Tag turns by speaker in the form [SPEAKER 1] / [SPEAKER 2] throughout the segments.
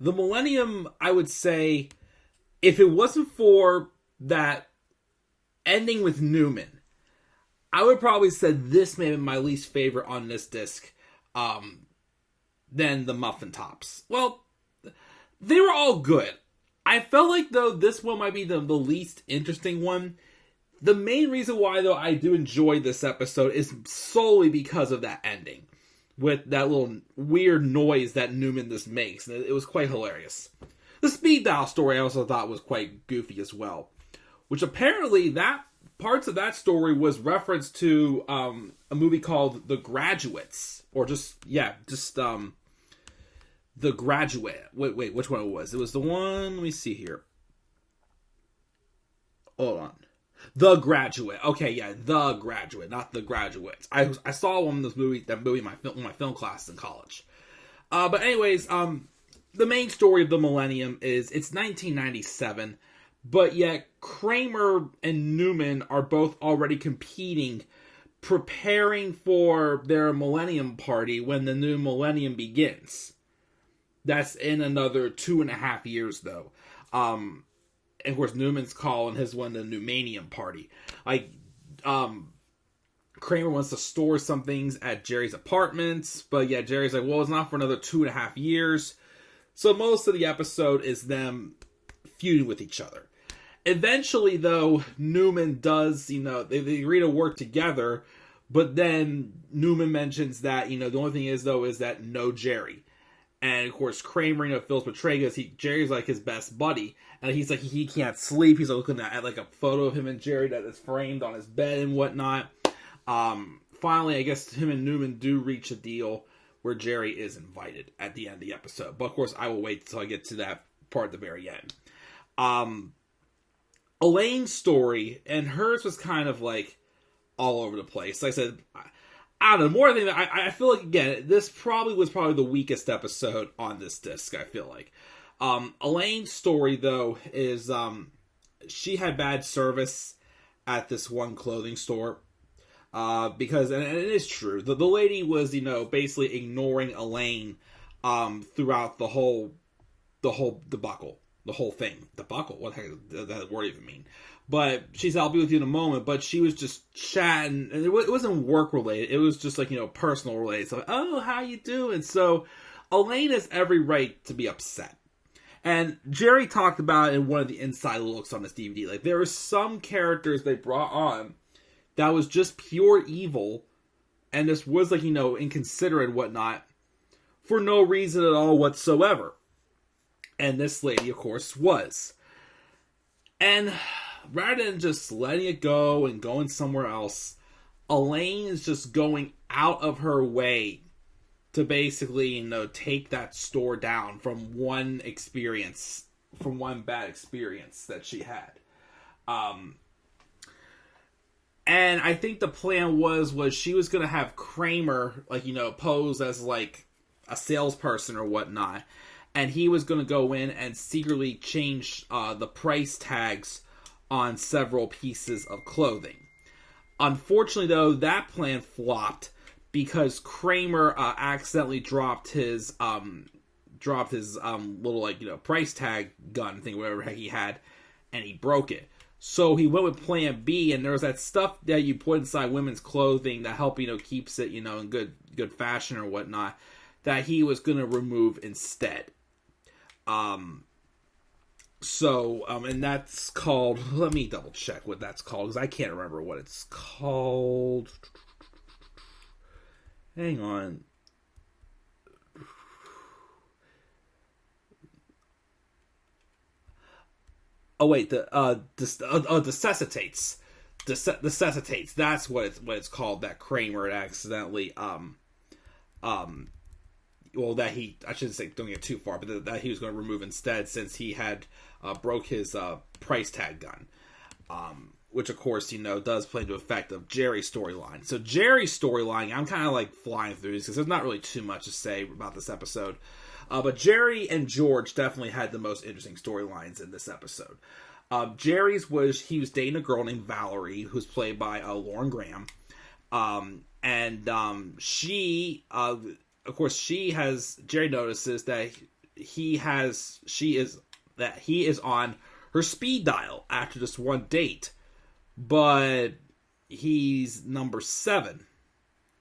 [SPEAKER 1] The Millennium, I would say, if it wasn't for that ending with Newman, I would probably say this may have been my least favorite on this disc than the Muffin Tops. Well, they were all good. I felt like, though, this one might be the least interesting one. The main reason why, though, I do enjoy this episode is solely because of that ending. With that little weird noise that Newman just makes. And it was quite hilarious. The speed dial story I also thought was quite goofy as well. Which apparently, parts of that story was referenced to a movie called The Graduates. Or The Graduate. Wait, which one it was? It was the one, let me see here. Hold on. The Graduate. Okay, yeah, The Graduate, not The Graduates. I saw that movie in my film class in college. But anyways, the main story of the Millennium is it's 1997, but yet Kramer and Newman are both already competing, preparing for their Millennium party when the new Millennium begins. That's in another 2.5 years, though. And of course, Newman's calling his one the Newmanium party. Kramer wants to store some things at Jerry's apartments, but yeah, Jerry's like, well, it's not for another 2.5 years. So most of the episode is them feuding with each other. Eventually, though, Newman does, they agree to work together, but then Newman mentions that, the only thing is that no Jerry. And, of course, Kramer, feels betrayed because Jerry's, like, his best buddy. And he's like, he can't sleep. He's looking at, like, a photo of him and Jerry that is framed on his bed and whatnot. Finally, I guess him and Newman do reach a deal where Jerry is invited at the end of the episode. But, of course, I will wait until I get to that part at the very end. Elaine's story, and hers was kind of, like, all over the place. Like I said, I don't know, more than that, I feel like, again, this was probably the weakest episode on this disc, I feel like. Elaine's story, though, is she had bad service at this one clothing store. Because, and it is true, the lady was, basically ignoring Elaine throughout the whole debacle. The whole thing. Debacle? What the heck does that word even mean? But she said, I'll be with you in a moment. But she was just chatting. And it wasn't work related. It was just like, personal related. So, oh, how you doing? So, Elaine has every right to be upset. And Jerry talked about it in one of the inside looks on this DVD. Like, there were some characters they brought on that was just pure evil. And this was like, inconsiderate and whatnot. For no reason at all whatsoever. And this lady, of course, was. And rather than just letting it go and going somewhere else, Elaine is just going out of her way to basically, take that store down from one bad experience that she had. And I think the plan was she was going to have Kramer, pose as, a salesperson or whatnot. And he was going to go in and secretly change the price tags on several pieces of clothing. Unfortunately, though, that plan flopped because Kramer accidentally dropped his little price tag gun thing, whatever heck he had, and he broke it. So he went with Plan B, and there was that stuff that you put inside women's clothing that help keeps it in good fashion or whatnot, that he was going to remove instead. And that's called, let me double check what that's called, because I can't remember what it's called. Hang on. Oh wait, Necessitates. Necessitates. That's what it's called, that Kramer accidentally, that I shouldn't say don't get too far, but that he was going to remove instead since he had broke his price tag gun. Which, of course, does play into effect of Jerry's storyline. So Jerry's storyline, I'm kind of flying through these because there's not really too much to say about this episode. But Jerry and George definitely had the most interesting storylines in this episode. Jerry's he was dating a girl named Valerie, who's played by Lauren Graham. She... of course, Jerry notices that he is on her speed dial after just one date, but he's number 7.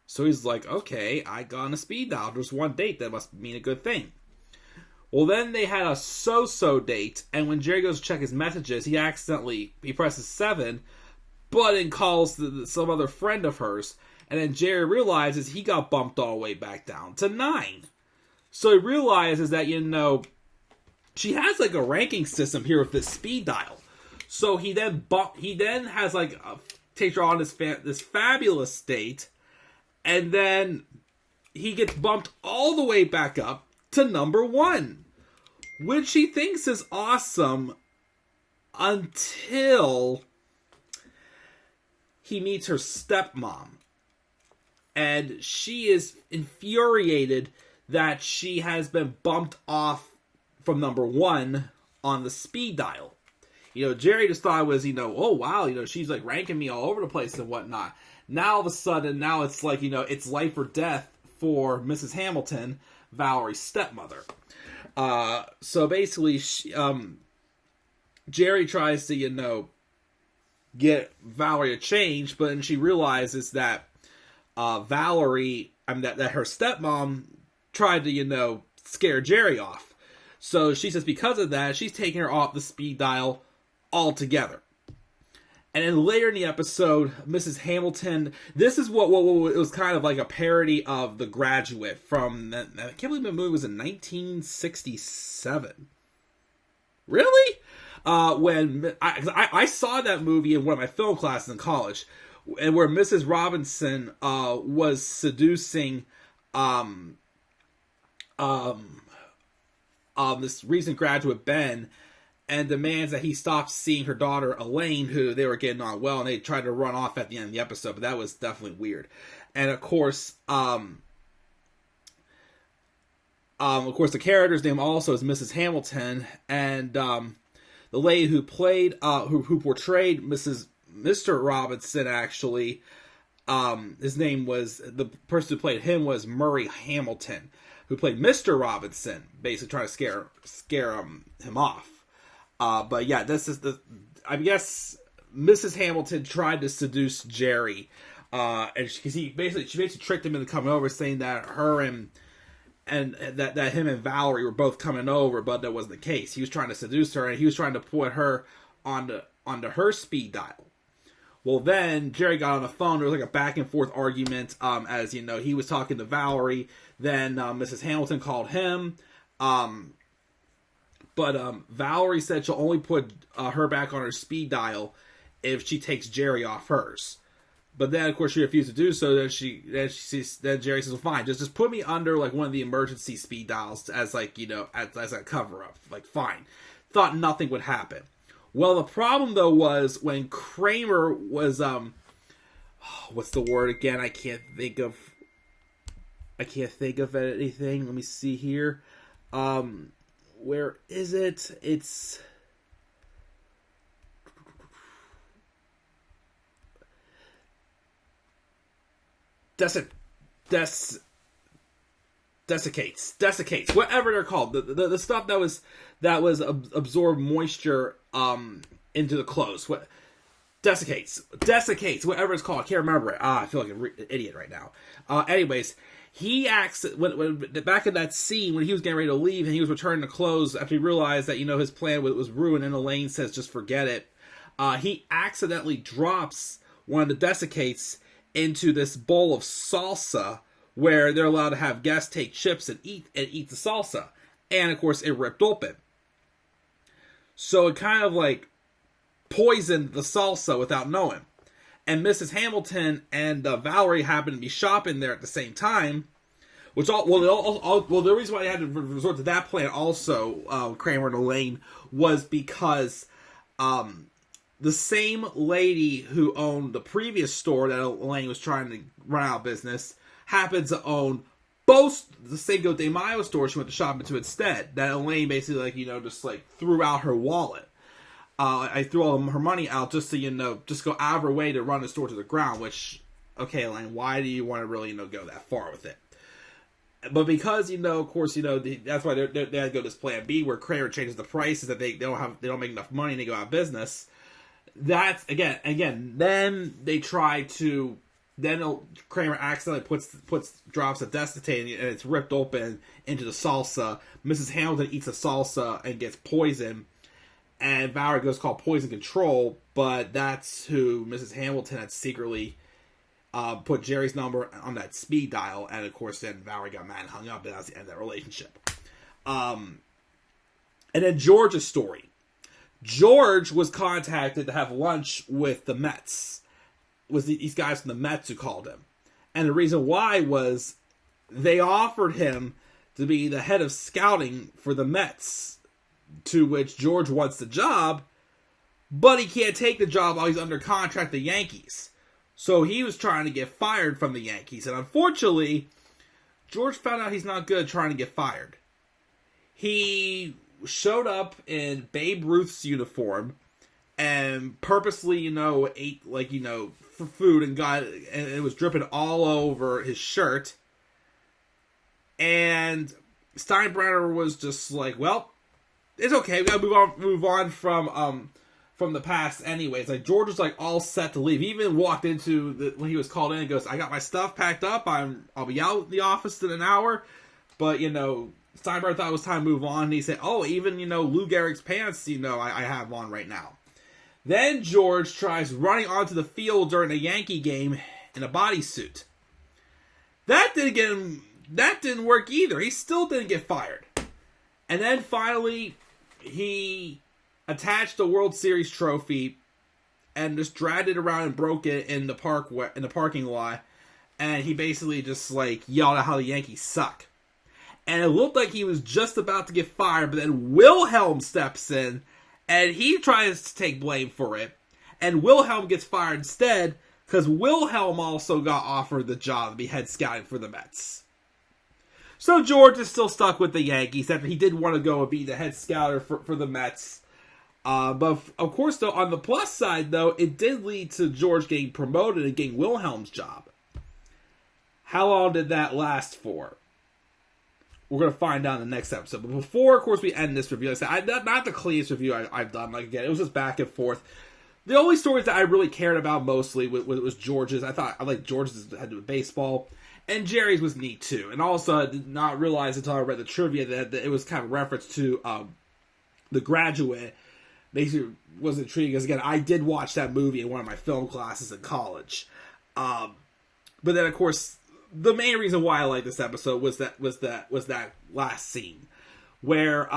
[SPEAKER 1] So he's like, okay, I got on a speed dial. There's one date. That must mean a good thing. Well, then they had a so-so date, and when Jerry goes to check his messages, he presses 7, but then calls some other friend of hers, and then Jerry realizes he got bumped all the way back down to 9. So he realizes that, she has like a ranking system here with this speed dial. So he then has like takes her on this fabulous date, and then he gets bumped all the way back up to number 1, which he thinks is awesome until he meets her stepmom. And she is infuriated that she has been bumped off from number 1 on the speed dial. Jerry just thought it was, oh wow, she's like ranking me all over the place and whatnot. Now all of a sudden, it's like, it's life or death for Mrs. Hamilton, Valerie's stepmother. So basically, Jerry tries to, get Valerie to change, but then she realizes that Valerie, that her stepmom tried to, scare Jerry off. So she says because of that, she's taking her off the speed dial altogether. And then later in the episode, Mrs. Hamilton, this is what it was kind of like a parody of The Graduate from, I can't believe the movie was in 1967. Really? When I saw that movie in one of my film classes in college, and where Mrs. Robinson was seducing this recent graduate Ben, and demands that he stop seeing her daughter Elaine, who they were getting on well, and they tried to run off at the end of the episode, but that was definitely weird. And of course, the character's name also is Mrs. Hamilton, and the lady who played, who portrayed Mr. Robinson, actually, his name was, the person who played him was Murray Hamilton, who played Mr. Robinson, basically trying to scare him off. But yeah, this is I guess Mrs. Hamilton tried to seduce Jerry, and she basically tricked him into coming over, saying that her and that him and Valerie were both coming over, but that wasn't the case. He was trying to seduce her, and he was trying to put her onto her speed dial. Well, then Jerry got on the phone. There was like a back and forth argument, as he was talking to Valerie. Then Mrs. Hamilton called him. But Valerie said she'll only put her back on her speed dial if she takes Jerry off hers. But then, of course, she refused to do so. Then Jerry says, "Well, fine, just put me under like one of the emergency speed dials as like as a cover up. Like, fine." Thought nothing would happen. Well, the problem though was when Kramer was what's the word again? I can't think of anything. Let me see here. Where is it? It's desiccates, whatever they're called. The stuff that was absorbed moisture into the clothes. What desiccates, whatever it's called. I can't remember it. I feel like an idiot right now. Anyways, he acts when back in that scene when he was getting ready to leave and he was returning the clothes after he realized that his plan was ruined, and Elaine says just forget it. He accidentally drops one of the desiccates into this bowl of salsa where they're allowed to have guests take chips and eat the salsa, and of course it ripped open. So it kind of like poisoned the salsa without knowing. And Mrs. Hamilton and Valerie happened to be shopping there at the same time. The reason why they had to resort to that plan also, Kramer and Elaine, was because the same lady who owned the previous store that Elaine was trying to run out of business happens to own both the Cinco de Mayo store she went to shop into instead. That Elaine basically just threw out her wallet. I threw all her money out just to, just go out of her way to run the store to the ground, which, okay, Elaine, why do you want to really, go that far with it? But because, of course, that's why they had to go this plan B where Kramer changes the prices that they don't make enough money and they go out of business. That's again. Then they try to. Then Kramer accidentally drops a desiccant and it's ripped open into the salsa. Mrs. Hamilton eats the salsa and gets poisoned. And Valerie goes called poison control, but that's who Mrs. Hamilton had secretly put Jerry's number on that speed dial. And of course, then Valerie got mad and hung up, and that was the end of that relationship. And then George's story. George was contacted to have lunch with the Mets. Was these guys from the Mets who called him. And the reason why was they offered him to be the head of scouting for the Mets, to which George wants the job, but he can't take the job while he's under contract to the Yankees. So he was trying to get fired from the Yankees. And unfortunately, George found out he's not good at trying to get fired. He showed up in Babe Ruth's uniform and purposely, ate for food and it was dripping all over his shirt. And Steinbrenner was just like, well, it's okay. We gotta move on from the past anyways. Like, George was like all set to leave. He even walked into when he was called in and goes, I got my stuff packed up. I'll be out the office in an hour. But, Steinbrenner thought it was time to move on. And he said, oh, even, Lou Gehrig's pants, I have on right now. Then George tries running onto the field during a Yankee game in a bodysuit. That didn't work either. He still didn't get fired. And then finally, he attached the World Series trophy and just dragged it around and broke it in the parking lot. And he basically just yelled at how the Yankees suck. And it looked like he was just about to get fired, but then Wilhelm steps in. And he tries to take blame for it. And Wilhelm gets fired instead, because Wilhelm also got offered the job to be head scouting for the Mets. So George is still stuck with the Yankees after he did want to go and be the head scouter for the Mets. But of course, though, on the plus side, though, it did lead to George getting promoted and getting Wilhelm's job. How long did that last for? We're going to find out in the next episode. But before, of course, we end this review, like I said, not the cleanest review I've done. Like, again, it was just back and forth. The only stories that I really cared about mostly was George's. I liked George's had to do with baseball. And Jerry's was neat, too. And also, I did not realize until I read the trivia that it was kind of a reference to The Graduate. Basically, was intriguing because, again, I did watch that movie in one of my film classes in college. But then, of course, the main reason why I like this episode was that last scene where,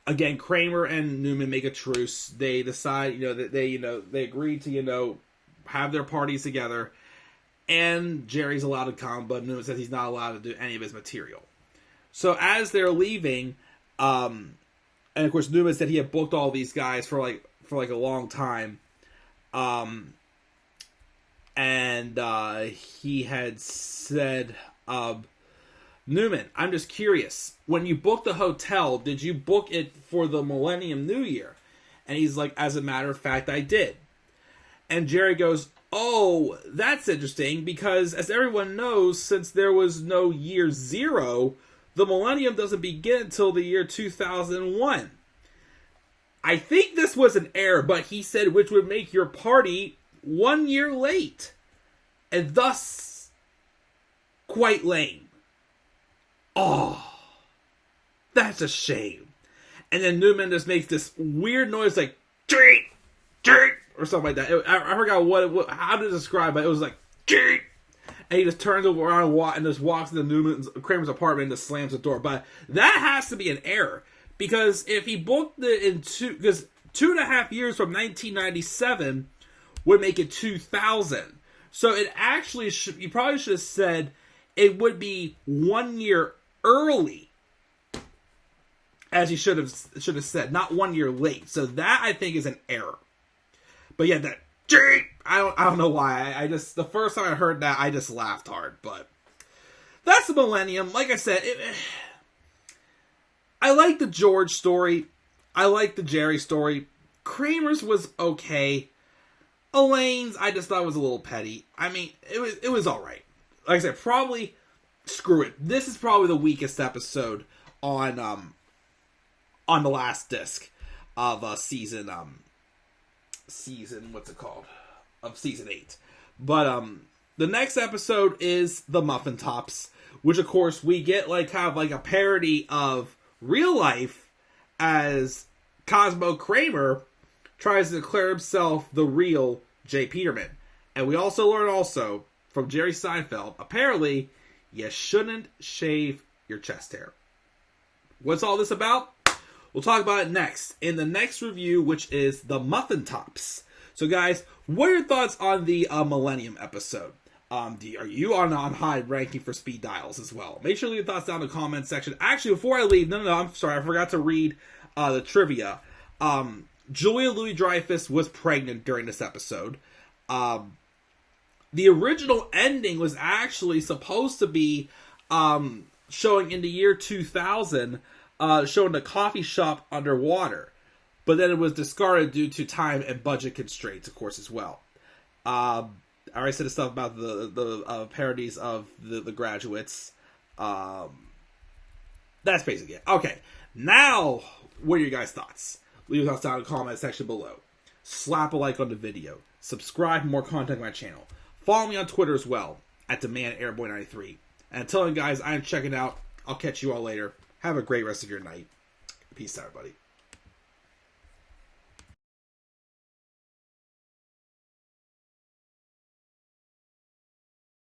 [SPEAKER 1] again, Kramer and Newman make a truce. They decide, that they agree to, have their parties together, and Jerry's allowed to come, but Newman says he's not allowed to do any of his material. So as they're leaving, and of course Newman said he had booked all these guys for a long time. And he had said, Newman, I'm just curious. When you booked the hotel, did you book it for the Millennium New Year? And he's like, as a matter of fact, I did. And Jerry goes, oh, that's interesting, because as everyone knows, since there was no year zero, the Millennium doesn't begin until the year 2001. I think this was an error, but he said, which would make your party 1 year late, and thus quite lame. Oh, that's a shame. And then Newman just makes this weird noise like "Jeet, jeet," or something like that. I forgot how to describe it. It was like "Jeet," and he just turns over around and just walks into Kramer's apartment and just slams the door. But that has to be an error, because if he booked it in 2.5 years from 1997 would make it 2000. So it actually you probably should have said it would be 1 year early, as he should have said, not 1 year late. So that, I think, is an error. But yeah, that I don't know why. I just, the first time I heard that, I just laughed hard. But that's the Millennium. Like I said, I like the George story. I like the Jerry story. Kramer's was okay. Elaine's, I just thought was a little petty. I mean, it was all right. Like I said, probably screw it. This is probably the weakest episode on the last disc of season what's it called? Of season 8. But the next episode is the Muffin Tops, which of course we get like kind of like a parody of real life as Cosmo Kramer tries to declare himself the real J. Peterman. And we also learn from Jerry Seinfeld, apparently you shouldn't shave your chest hair. What's all this about? We'll talk about it next in the next review, which is the Muffin Tops. So guys, what are your thoughts on the Millennium episode? Are you on high ranking for speed dials as well? Make sure to leave your thoughts down in the comment section. Actually, before I leave, no, I'm sorry, I forgot to read the trivia. Julia Louis-Dreyfus was pregnant during this episode. The original ending was actually supposed to be showing in the year 2000, showing the coffee shop underwater. But then it was discarded due to time and budget constraints, of course, as well. I already said the stuff about the parodies of the Graduates. That's basically it. Okay, now, what are your guys' thoughts? Leave your thoughts down in the comment section below. Slap a like on the video. Subscribe for more content on my channel. Follow me on Twitter as well, at DemandAirboy93. And until then, guys, I'm checking out. I'll catch you all later. Have a great rest of your night. Peace out, everybody.